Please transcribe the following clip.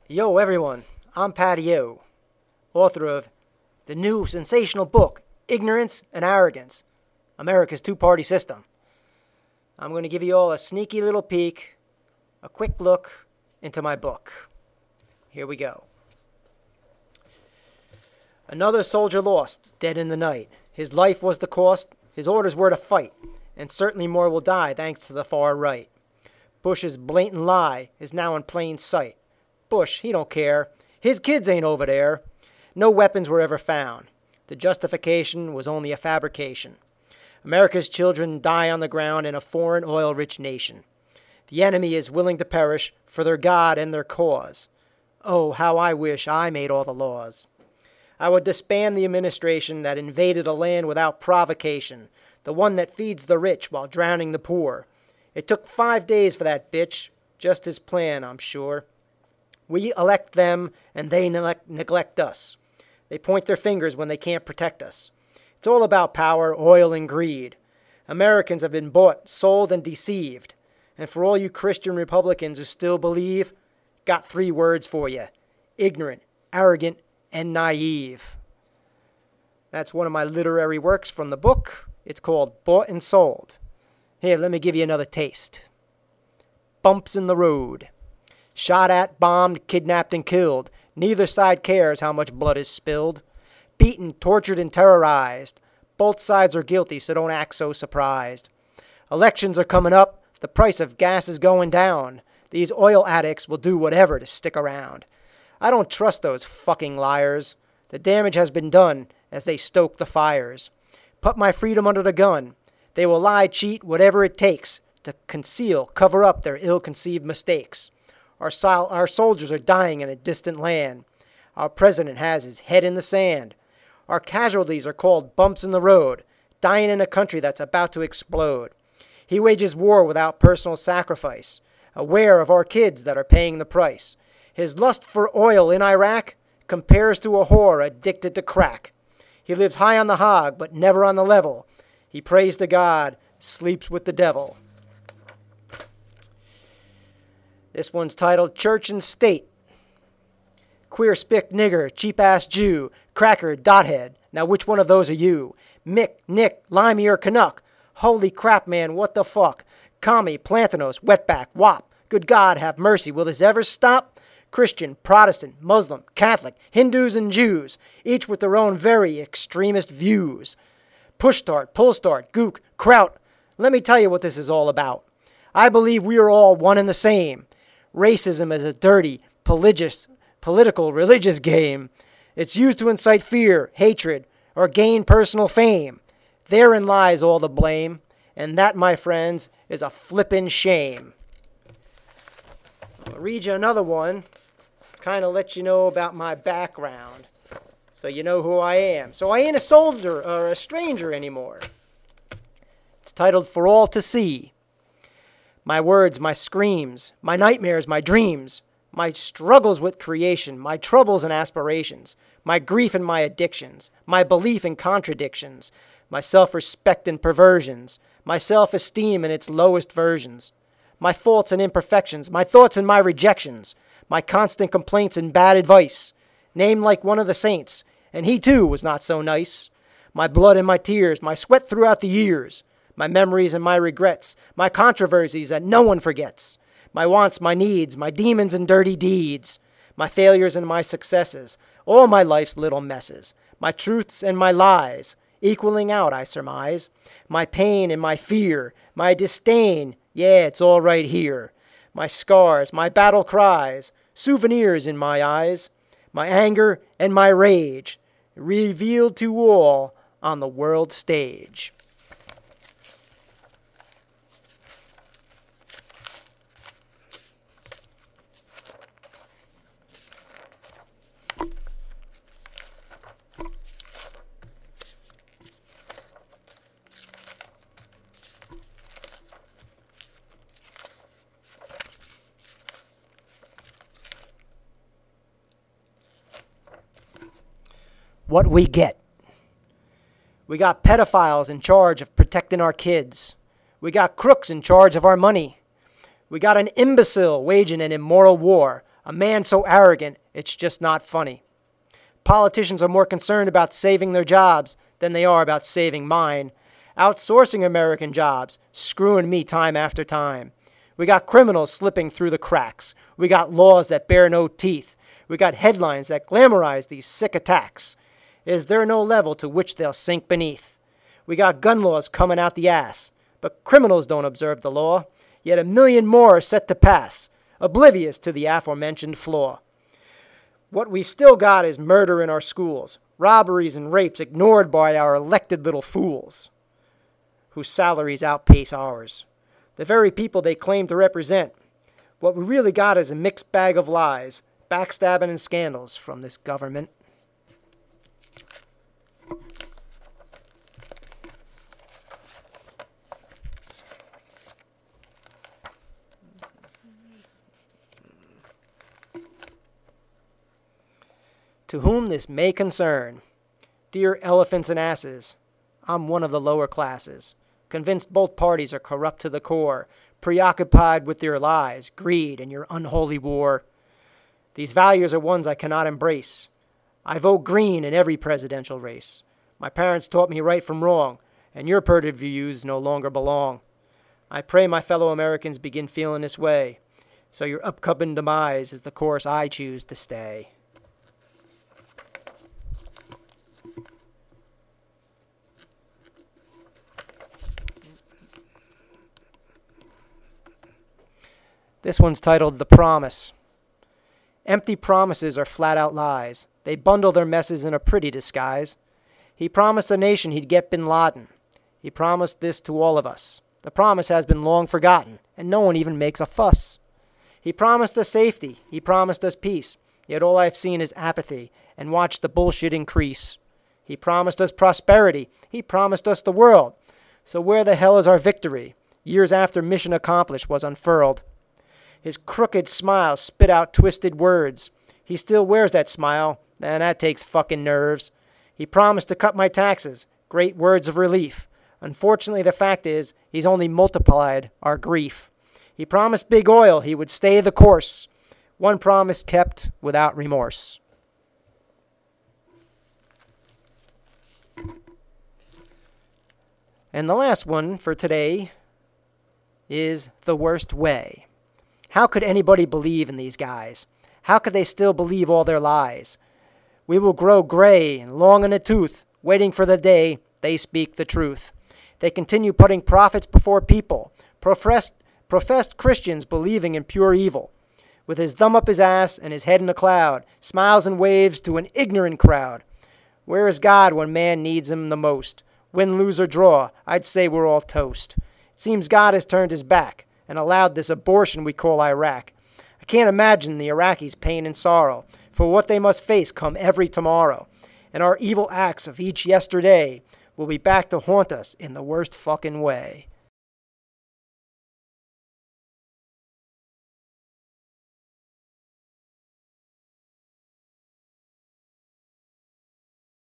Yo, everyone, I'm Paddy, author of the new sensational book, Ignorance and Arrogance, America's Two-Party System. I'm going to give you all a sneaky little peek, a quick look into my book. Here we go. Another soldier lost, dead in the night. His life was the cost, his orders were to fight, and certainly more will die thanks to the far right. Bush's blatant lie is now in plain sight. Bush, he don't care. His kids ain't over there. No weapons were ever found. The justification was only a fabrication. America's children die on the ground in a foreign oil-rich nation. The enemy is willing to perish for their God and their cause. Oh, how I wish I made all the laws. I would disband the administration that invaded a land without provocation, the one that feeds the rich while drowning the poor. It took 5 days for that bitch, just his plan, I'm sure. We elect them, and they neglect us. They point their fingers when they can't protect us. It's all about power, oil, and greed. Americans have been bought, sold, and deceived. And for all you Christian Republicans who still believe, got 3 words for you: ignorant, arrogant, and naive. That's one of my literary works from the book. It's called Bought and Sold. Here, let me give you another taste. Bumps in the road. Shot at, bombed, kidnapped, and killed. Neither side cares how much blood is spilled. Beaten, tortured, and terrorized. Both sides are guilty, so don't act so surprised. Elections are coming up. The price of gas is going down. These oil addicts will do whatever to stick around. I don't trust those fucking liars. The damage has been done as they stoke the fires. Put my freedom under the gun. They will lie, cheat, whatever it takes to conceal, cover up their ill-conceived mistakes. Our soldiers are dying in a distant land. Our president has his head in the sand. Our casualties are called bumps in the road, dying in a country that's about to explode. He wages war without personal sacrifice, aware of our kids that are paying the price. His lust for oil in Iraq compares to a whore addicted to crack. He lives high on the hog, but never on the level. He prays to God, sleeps with the devil. This one's titled Church and State. Queer spick nigger, cheap-ass Jew, cracker, dothead. Now which one of those are you? Mick, Nick, Limey, or Canuck? Holy crap, man, what the fuck? Commie, Plantanos, wetback, wop. Good God, have mercy, will this ever stop? Christian, Protestant, Muslim, Catholic, Hindus, and Jews, each with their own very extremist views. Push start, pull start, gook, kraut. Let me tell you what this is all about. I believe we are all one and the same. Racism is a dirty, political, religious game. It's used to incite fear, hatred, or gain personal fame. Therein lies all the blame, and that, my friends, is a flippin' shame. I'll read you another one, kind of let you know about my background, so you know who I am. So I ain't a soldier or a stranger anymore. It's titled For All to See. My words, my screams, my nightmares, my dreams, my struggles with creation, my troubles and aspirations, my grief and my addictions, my belief and contradictions, my self-respect and perversions, my self-esteem and its lowest versions, my faults and imperfections, my thoughts and my rejections, my constant complaints and bad advice, named like one of the saints, and he too was not so nice, my blood and my tears, my sweat throughout the years, my memories and my regrets, my controversies that no one forgets, my wants, my needs, my demons and dirty deeds, my failures and my successes, all my life's little messes, my truths and my lies, equaling out, I surmise, my pain and my fear, my disdain, yeah, it's all right here, my scars, my battle cries, souvenirs in my eyes, my anger and my rage, revealed to all on the world stage. What we get. We got pedophiles in charge of protecting our kids. We got crooks in charge of our money. We got an imbecile waging an immoral war, A man so arrogant, it's just not funny. Politicians are more concerned about saving their jobs than they are about saving mine. Outsourcing American jobs, screwing me time after time. We got criminals slipping through the cracks. We got laws that bear no teeth. We got headlines that glamorize these sick attacks. Is there no level to which they'll sink beneath? We got gun laws coming out the ass, but criminals don't observe the law, yet a million more are set to pass, oblivious to the aforementioned flaw. What we still got is murder in our schools, robberies and rapes ignored by our elected little fools, whose salaries outpace ours. The very people they claim to represent. What we really got is a mixed bag of lies, backstabbing and scandals from this government. To whom this may concern, dear elephants and asses, I'm one of the lower classes, convinced both parties are corrupt to the core, preoccupied with their lies, greed, and your unholy war. These values are ones I cannot embrace. I vote green in every presidential race. My parents taught me right from wrong, and your perverted views no longer belong. I pray my fellow Americans begin feeling this way, so your upcoming demise is the course I choose to stay. This one's titled The Promise. Empty promises are flat-out lies. They bundle their messes in a pretty disguise. He promised the nation he'd get bin Laden. He promised this to all of us. The promise has been long forgotten, and no one even makes a fuss. He promised us safety. He promised us peace. Yet all I've seen is apathy, and watched the bullshit increase. He promised us prosperity. He promised us the world. So where the hell is our victory? Years after mission accomplished was unfurled. His crooked smile spit out twisted words. He still wears that smile, and that takes fucking nerves. He promised to cut my taxes. Great words of relief. Unfortunately, the fact is, he's only multiplied our grief. He promised big oil he would stay the course. One promise kept without remorse. And the last one for today is The Worst Way. How could anybody believe in these guys? How could they still believe all their lies? We will grow gray and long in the tooth, waiting for the day they speak the truth. They continue putting profits before people, professed Christians believing in pure evil. With his thumb up his ass and his head in a cloud, smiles and waves to an ignorant crowd. Where is God when man needs him the most? Win, lose, or draw, I'd say we're all toast. It seems God has turned his back and allowed this abortion we call Iraq. I can't imagine the Iraqis' pain and sorrow for what they must face come every tomorrow. And our evil acts of each yesterday will be back to haunt us in the worst fucking way.